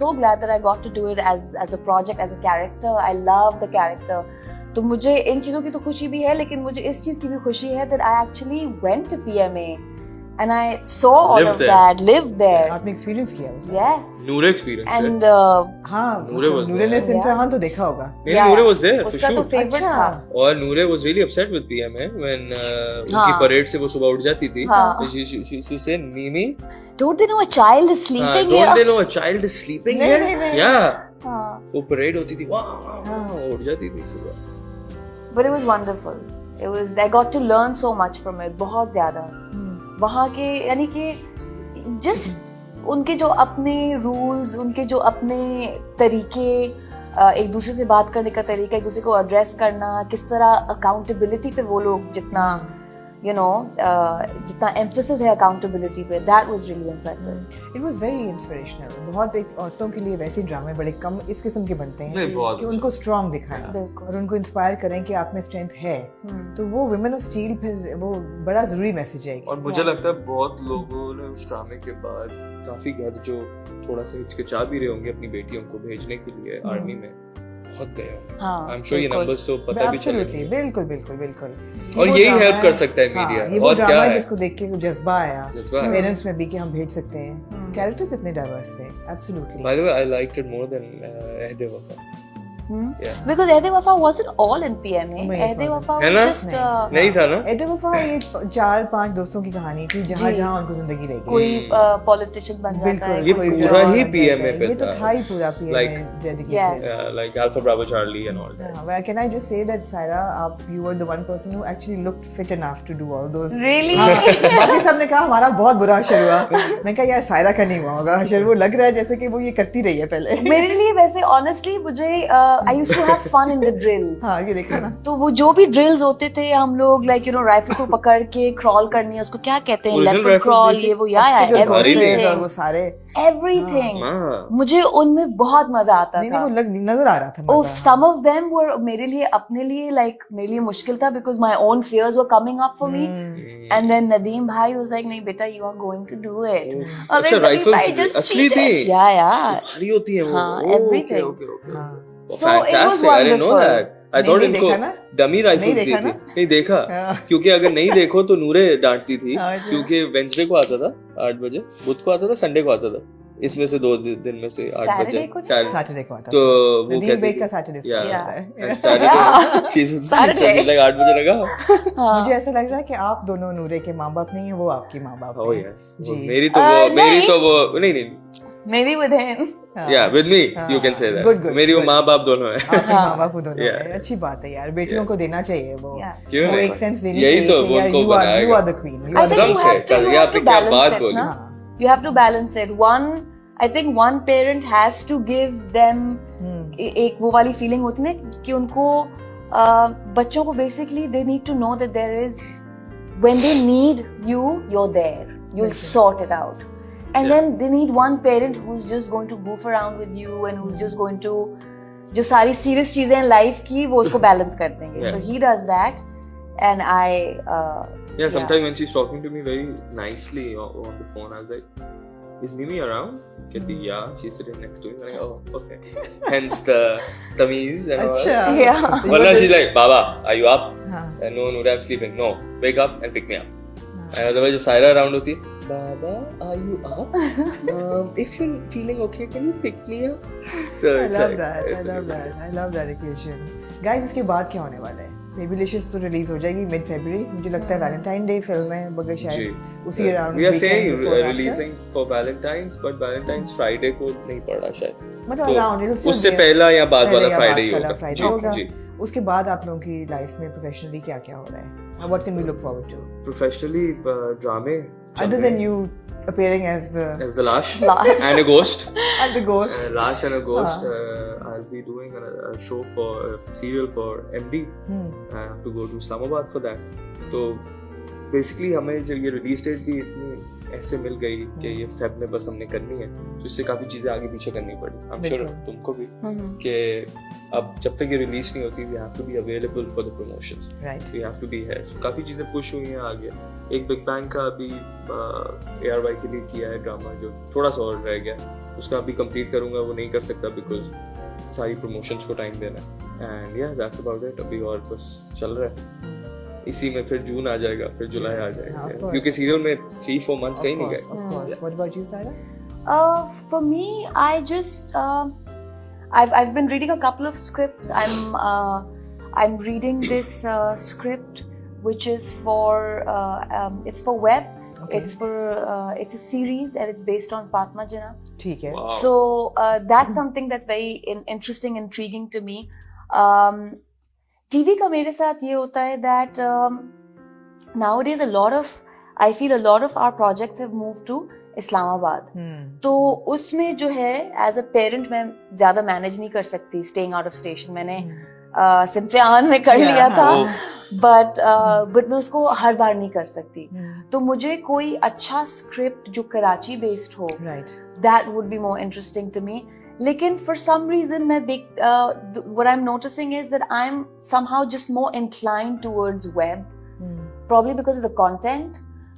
so glad that I got to do it as a project, as a character. I love the character. तो मुझे इन चीजों की तो खुशी भी है, लेकिन मुझे इस चीज की भी खुशी है that I actually went to PMA and I saw all of that, lived there. आपने एक्सपीरियंस किया उसका? Yes. नूरे एक्सपीरियंस and नूरे ने सिंफरान तो देखा होगा. नूरे was there for उसका तो sure. फेवरेट था. और नूरे was really upset with PMA when उनकी परेड से वो सुबह उठ जाती थी. She said, Mimi, don't they know a child is sleeping here? Don't they know a child is sleeping here? Yeah. वो परेड होती थी, वाह, उठ जाती थी सुबह. But it was wonderful. I got to learn so much from it. बहुत ज्यादा. वहाँ के यानी कि just उनके जो अपने rules, उनके जो अपने तरीके, एक दूसरे से बात करने का तरीका, एक दूसरे को एड्रेस करना, किस तरह accountability पे वो लोग जितना जितना emphasis है accountability पे, that was really impressive. It was very inspirational. बहुत एक औरतों के लिए वैसे ड्रामे बड़े कम इस किस्म के बनते हैं कि उनको स्ट्रॉन्ग दिखाएं और उनको इंस्पायर करें कि आप में स्ट्रेंथ है. तो वो वुमेन ऑफ स्टील फिर वो बड़ा जरूरी मैसेज है. और मुझे लगता है बहुत लोगों ने उस ड्रामे के बाद काफी घर जो थोड़ा सा हिचकिचा भी रहे होंगे अपनी बेटियों को भेजने के लिए आर्मी में, बहुत गया. आई एम श्योर ये नंबर्स तो पता भी चलेंगे. बिल्कुल. और यही हेल्प कर सकता है मीडिया. ये वो ड्रामा है जिसको देख के जज़्बा आया पेरेंट्स में भी कि हम भेज सकते हैं. कैरेक्टर्स इतने डाइवर्स थे. Absolutely. By the way I liked it more than Ahde Wafa. Because Ahde Wafa wasn't all in PMA. Ahde Wafa was just नहीं था ना. Ahde Wafa ये 4-5 दोस्तों की कहानी थी जहाँ उनको जिंदगी रह गई. कोई पॉलिटिशियन बन जाता है. ये पूरा ही PMA पे था. ये तो था ही पूरा PMA dedicated. Like Alpha Bravo Charlie and all that. Well, can I just say that Saira, you were the one person who actually looked fit enough to do all those. Really? बाकी सबने कहा हमारा बहुत बुरा असर हुआ. मैं कहा यार सायरा का नहीं हुआ होगा असर. वो लग रहा है जैसे कि वो ये करती रही है पहले. मेरे लिए वैसे honestly मुझे I used to have fun in the drills. हाँ ये देखा ना. तो वो जो भी drills होते थे हम लोग like राइफल को पकड़ के crawl करनी है, उसको क्या कहते हैं, leopard crawl, ये वो everything. वो सारे everything. मुझे उनमें बहुत मजा आता था. नहीं वो नजर आ रहा था. Oh, some of them were मेरे लिए अपने लिए like मेरे लिए मुश्किल था because my own fears were coming up for me. And then Nadeem भाई was like, नहीं बेटा you are going to do it. अच्छा राइफल्स असली थी. Yeah. भारी होती है वो. Everything. Okay. So it was wonderful. I didn't know that. I thought इनको डमी राइफल्स दी थी. नहीं देखा. क्योंकि अगर नहीं देखो तो नूरे डांटती थी. क्योंकि वेडनेसडे को आता था 8 बजे, बुध को आता था, संडे को आता था. इसमें से 2 दिन में से 8 बजे सैटरडे को आता तो वो कहती का सैटरडे सैटरडे लाइक 8 बजे लगा. मुझे ऐसा लग रहा है कि आप दोनों नूरे के माँ बाप नहीं है, वो आपकी माँ बाप है. मेरी तो वो नहीं Maybe with him. Yeah, with me. You can say that. Good. मेरी वो माँ बाप दोनों है. माँ बाप दोनों है. अच्छी बात है यार. बेटियों को देना चाहिए वो. वो एक सेंस देनी चाहिए. यही तो वो उनको बनाएगा. You are the queen. कसम से. ये आपने क्या बात बोली? You have to balance it. I think one parent has to give them एक वो वाली feeling होती है ना कि उनको बच्चों को basically they need to know that there is when they need you, you're there. You'll sort it out. And then they need one parent who's just going to goof around with you and who's just going to जो सारी serious चीजें हैं life की वो उसको balance कर देंगे. So he does that and I sometimes when she's talking to me very nicely on the phone I was like, is Mimi around? कहती yeah, she's sitting next to me. I'm like, oh okay. Hence the tameez and all. Yeah. Wallah she's like, Baba, are you up? And no, I'm sleeping. No, wake up and pick me up. And otherwise जब Saira around होती है, Baba, are you up? If you're feeling okay, can you pick me up? So I love that equation. Guys, इसके बाद क्या होने वाला है? Babylicious तो रिलीज हो जाएगी mid February. मुझे लगता है Valentine Day फिल्म है मगर शायद उसी around. We are saying releasing for Valentine's, but Valentine's Friday को नहीं पड़ रहा शायद. मतलब अराउंड उससे पहला या बाद वाला Friday ही होगा. उसके बाद आप लोगों की लाइफ में प्रोफेशनली क्या क्या हो रहा है? What can we look forward to? Professionally, ड्रामे Other than you appearing as the Lash and a ghost. And the ghost. Lash and a ghost. I'll be doing a show for a serial for MD. I have to go to Islamabad for that. तो basically हमें जब ये release date भी इतनी ऐसे मिल गई कि ये Feb में बस हमने करनी है, तो इससे काफी चीजें आगे पीछे करनी पड़ी. I'm sure तुमको भी कि अब जब तक ये रिलीज नहीं होती, we have to be available for the promotions. Right. We have to be here. So, काफी चीजें पुश हुई हैं आगे. एक बिग बैंग का अभी ARY के लिए किया है ड्रामा, जो थोड़ा सा और रह गया. उसका अभी कंप्लीट करूंगा, वो नहीं कर सकता बिकॉज सारी प्रमोशंस को टाइम देना है. एंड या दैट्स अबाउट इट. अभी और बस चल रहा है. इसी में फिर जून आ जाएगा, फिर जुलाई आ जाएगा, क्योंकि सीरियल में 3-4 मंथ्स कहीं नहीं गए. Of course. What about you, Saira? For me, I just I've been reading a couple of scripts. I'm reading this script which is for it's for web. Okay. It's a series and it's based on Fatma Jinnah. ठीक है. Wow. So that's something that's very interesting, intriguing to me. TV का मेरे साथ ये होता है that nowadays I feel a lot of our projects have moved to Islamabad. तो उसमें जो है एज अ पेरेंट मैं ज्यादा मैनेज नहीं कर सकती स्टेइंग आउट ऑफ स्टेशन. मैंने सिंफियान में कर लिया था, बट मैं उसको हर बार नहीं कर सकती. तो मुझे कोई अच्छा स्क्रिप्ट जो कराची बेस्ड हो, that would be more interesting to me. लेकिन फॉर सम रीजन मैं what I am noticing is that I am somehow just more inclined towards web, probably because of the content.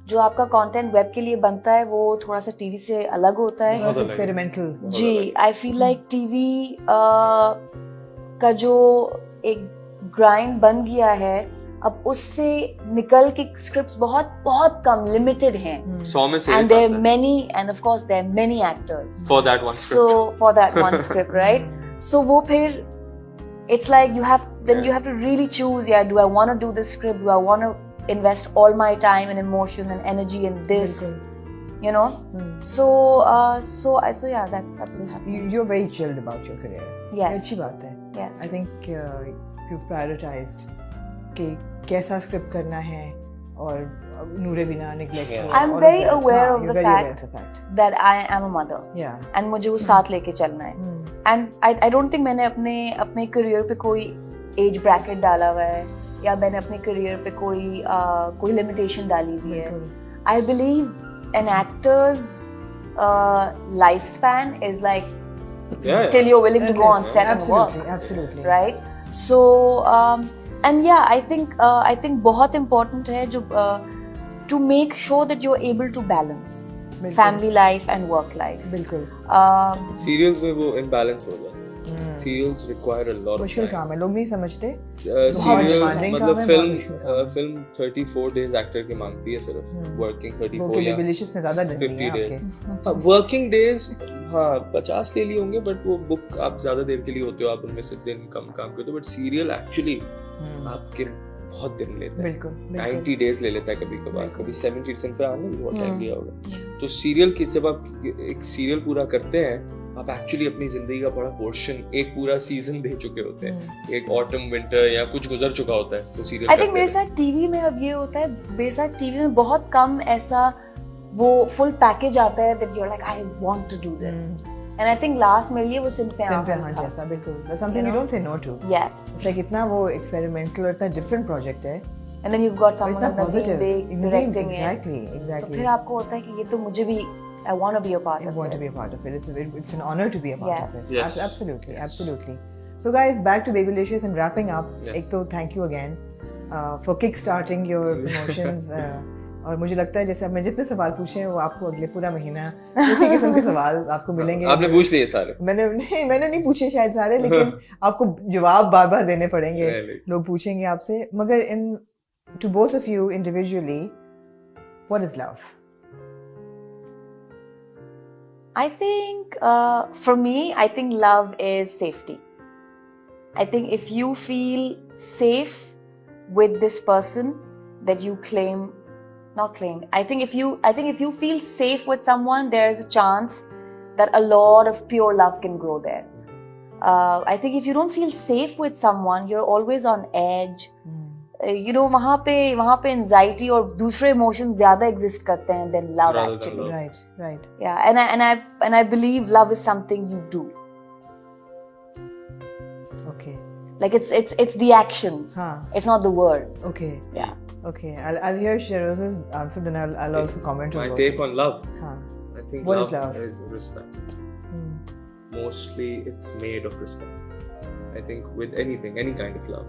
जो आपका content web के लिए बनता है वो थोड़ा सा टीवी से अलग होता है. एक्सपेरिमेंटल. जी, आई फील लाइक टीवी का जो एक ग्राइंड बन गया है, अब उससे निकल के स्क्रिप्ट्स बहुत बहुत कम लिमिटेड हैं. 100 में से and there are many and of course there are many actors for that one script. So for that one script, right? So वो फिर it's like you have to really choose. Yeah, do I want to do this script? Do I want to invest all my time and emotion and energy in this? You know. So yeah, that's what's happening. You're very chilled about your career. Yes. अच्छी बात है. Yes. I think you've prioritized कि कैसा script करना है और नूरे बिना neglect हो. I'm very aware of the fact that I am a mother. Yeah. And मुझे वो साथ लेके चलना है. And I don't think मैंने अपने करियर पे कोई एज ब्रैकेट डाला हुआ है या मैंने अपने करियर पे कोई लिमिटेशन डाली हुई है. I believe an actor's lifespan is like till you're willing to go on set and work. Absolutely. Right? So and yeah, I think बहुत important है जो to make sure that you're able to balance family life and work life. बिल्कुल. Serials में वो imbalance हो जाता है. Serials require a lot. मुश्किल काम है, लोग नहीं समझते. Serials मतलब फिल्म 34 days एक्टर की मांगती है सिर्फ. वर्किंग 34 या Babylicious में ज़्यादा दिन नहीं है आपके. वर्किंग डेज हाँ 50 ले लिए होंगे, बट वो बुक आप ज्यादा देर के लिए होते हो, आप उनमें से दिन कम काम करते हो. बट सीरियल एक्चुअली आपके बहुत दिन लेता है. बिल्कुल. 90 डेज ले लेता है कभी कभार, कभी 70 से आने में बहुत टाइम लिया होगा. तो सीरियल की जब आप एक सीरियल पूरा करते हैं, आप एक्चुअली अपनी जिंदगी का बड़ा पोर्शन एक पूरा सीजन दे चुके होते हैं. एक ऑटम विंटर या कुछ गुजर चुका होता है तो सीरियल. आई थिंक मेरे साथ टीवी में अब ये होता है, मेरे साथ टीवी में बहुत कम ऐसा वो फुल पैकेज आता है that you're like I want to do this. And I think last मेरे लिए वो सिंफियान जैसा. बिल्कुल. That's something you don't say no to. Yes. It's like इतना वो experimental और इतना different project है. And then you've got someone on the same way directing it. Exactly. तो फिर आपको होता है कि ये तो मुझे भी I want to be a part of it. I want to be a part of it. It's an honor to be a part of it. Yes. Absolutely. So guys, back to Babylicious and wrapping up. एक तो thank you again for kickstarting your promotions. और मुझे लगता है जैसे मैं जितने सवाल पूछे हैं वो आपको अगले पूरा महीना उसी किस्म के सवाल आपको मिलेंगे. आपने पूछ लिए सारे? मैंने नहीं पूछे शायद सारे, लेकिन आपको जवाब बार-बार देने पड़ेंगे. लोग पूछेंगे आपसे. मगर to both of you individually, what is love? I think for me, I think love is safety. I think if you feel safe with this person that you I think if you feel safe with someone, there is a chance that a lot of pure love can grow there. I think if you don't feel safe with someone, you're always on edge. you know, वहाँ पे anxiety और दूसरे emotions ज़्यादा exist करते हैं than love Rather than actually. love. Right. Yeah, and I believe love is something you do. Okay. Like it's the actions. It's not the words. Okay. Yeah. Okay. I'll hear Sheroza's answer, then I'll also comment on My both. take on love. I think What love is love? is respect. Mostly it's made of respect. I think with anything, any kind of love.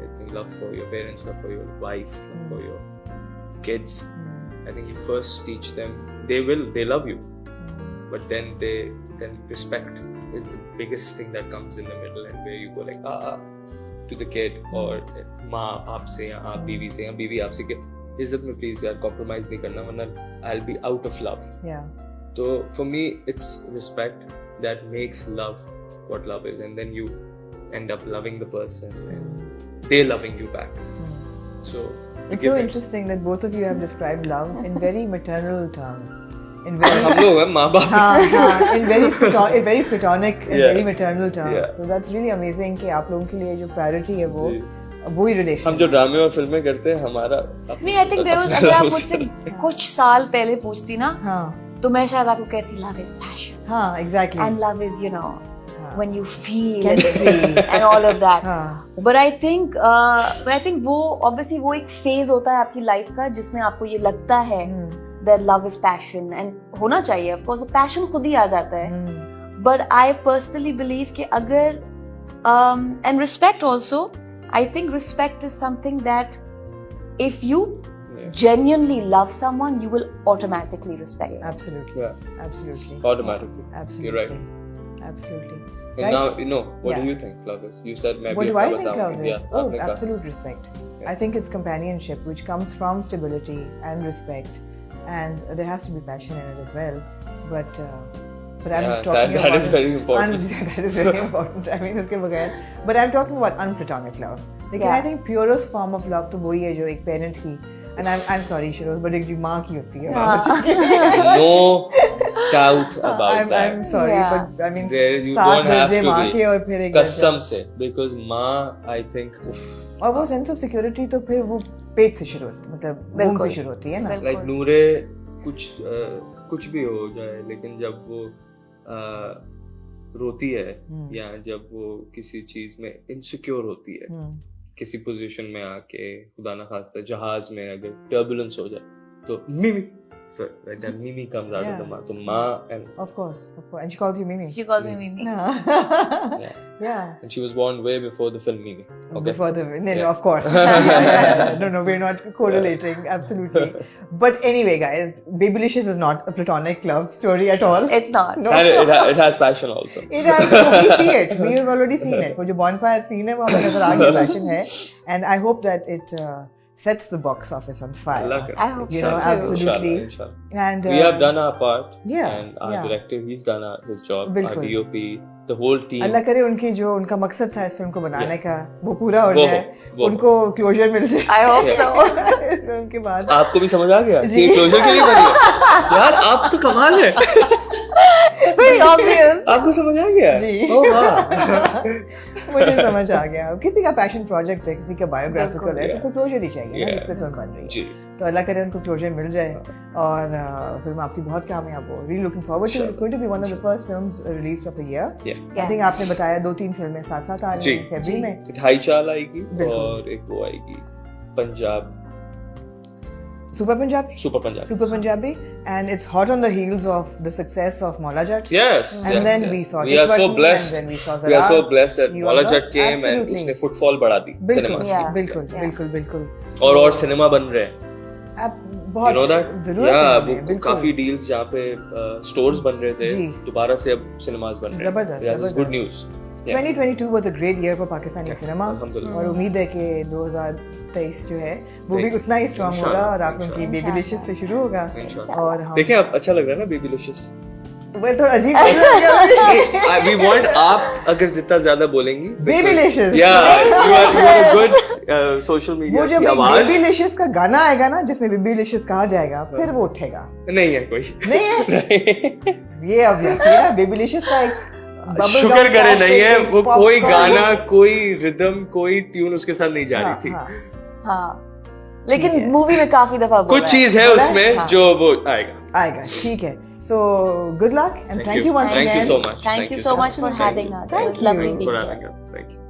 I think love for your parents, love for your wife, love for your kids. I think you first teach them. They love you, but then respect is the biggest thing that comes in the middle, and where you go like to the kid or माँ आपसे या आप बीवी से या बीवी आपसे के इज्जत में please यार compromise नहीं करना वरना I'll be out of love. Yeah. So for me it's respect that makes love what love is, and then you end up loving the person and they loving you back. So it's so interesting that both of you have described love in very maternal terms. In very हम लोग हैं माँ बाप in very platonic and very maternal terms. So that's really amazing कि आप लोगों के लिए जो priority है वो ही relation. हम जो ड्रामे और फिल्में करते हैं हमारा नहीं, I think there was अगर आप मुझसे कुछ साल पहले पूछती ना तो मैं शायद आपको कहती love is passion. हाँ, exactly. And love is, you know, when you feel and all of that. But I think वो obviously वो एक phase होता है आपकी life का जिसमें आपको ये लगता है that love is passion, and होना चाहिए of course, वो passion खुद ही आ जाता है. But I personally believe कि अगर and respect also, I think respect is something that if you genuinely love someone, you will automatically respect them. Absolutely. Yeah. Absolutely. Automatically. Absolutely. You're right. Absolutely. And Guys, now, you know, what do you think love is? You said maybe what do I think love is? Yeah, oh, absolute respect. Yeah. I think it's companionship, which comes from stability and respect, and there has to be passion in it as well. But I'm talking about that is very important. That is very important. I mean, इसके बगैर. But I'm talking about unplatonic love. लेकिन I think purest form of love तो वही है जो एक parent की, and I'm sorry Shiroz, but एक जो माँ की होती है. No doubt about that. I'm sorry, but I mean you don't have to माँ के और फिर एक कसम से, because माँ I think और वो sense of security तो फिर वो पेट से शुरू होती है, मतलब womb से शुरू होती है ना. Like नूरे कुछ भी हो जाए, लेकिन जब वो रोती है या जब वो किसी चीज में इनसिक्योर होती है, किसी पोजीशन में आके खुदा ना खास्ता जहाज में अगर टर्बुलेंस हो जाए तो मिमी, so like that Mimi comes out of the mouth. So Ma and of course, and she calls you Mimi. She calls me Mimi. Yeah. And she was born way before the film Mimi. Okay. Before the of course. No, we're not correlating. Absolutely. But anyway, guys, Babylicious is not a platonic love story at all. It's not. No. And it has passion also. It has. We see it. We have already seen it. For the bonfire scene है, वहाँ पर नजर आ गया passion है, and I hope that it sets the box office on fire. I hope you so know, too. absolutely. Inshallah. And we have done our part. Yeah. And our director, he's done his job. बिल्कुल. Our DOP, the whole team. अल्लाह करे उनका मकसद था इस film को बनाने का वो पूरा हो जाए, उनको क्लोजर मिल जाए. I hope so. इस फिल्म के बाद आपको भी समझ आ गया कि क्लोजर के लिए बनी है? यार आप तो कमाल है. It's very obvious. आपको समझ आ गया? जी. Oh wow. मुझे समझ आ गया. किसी का पैशन प्रोजेक्ट है, किसी का बायोग्राफिकल है, तो क्लोजर ही चाहिए ना जिस पे फिल्म बन रही है. तो अल्लाह करे उनको क्लोजर मिल जाए और फिल्म आपकी बहुत कामयाब हो. Really looking forward to it. It's going to be one of the first films released of the year. I think आपने बताया 2-3 फिल्में साथ-साथ आ रही हैं फरवरी में. ढाई चाल आएगी और एक वो आएगी Punjab. Super Punjabi, and it's hot on the heels of the success of Maula Jatt. Yes. And then we saw we are so blessed. And then we saw Zara. We are so blessed that Maula Jatt came and उसने footfall बढ़ा दी cinema की. बिल्कुल. और cinema बन रहे हैं. अब बहुत you know that? जरूरत है. काफी डील्स जहाँ पे स्टोर्स बन रहे थे, दोबारा से अब सिनेमास बन रहे हैं. जबरदस्त. Good news. 2022 was a great year for Pakistani cinema और उम्मीद है कि 2023 जो है वो भी उतना ही स्ट्रांग होगा और आप लोगों की बेबीलिशियस से शुरू होगा. और हम देखिए अब अच्छा लग रहा है ना बेबीलिशियस. वो थोड़ा अजीब है. We want आप अगर जितना ज्यादा बोलेंगी बेबीलिशियस. Yeah, you are good social media. वो जब बेबीलिशियस का गाना आएगा ना जिसमें बेबीलिशियस कहा जाएगा फिर वो उठेगा. नहीं है कोई. नहीं है. ये अब है ना बेबीलिशियस का एक शुक्र करे नहीं है वो कोई गाना कोई रिदम कोई ट्यून उसके साथ नहीं जा रही थी. हाँ, लेकिन मूवी में काफी दफा बोला कुछ चीज है उसमें हाँ। जो वो आएगा। ठीक है। So good luck and thank you once again. Thank you so much. Thank you so much for having us. It was lovely being here. Thank you.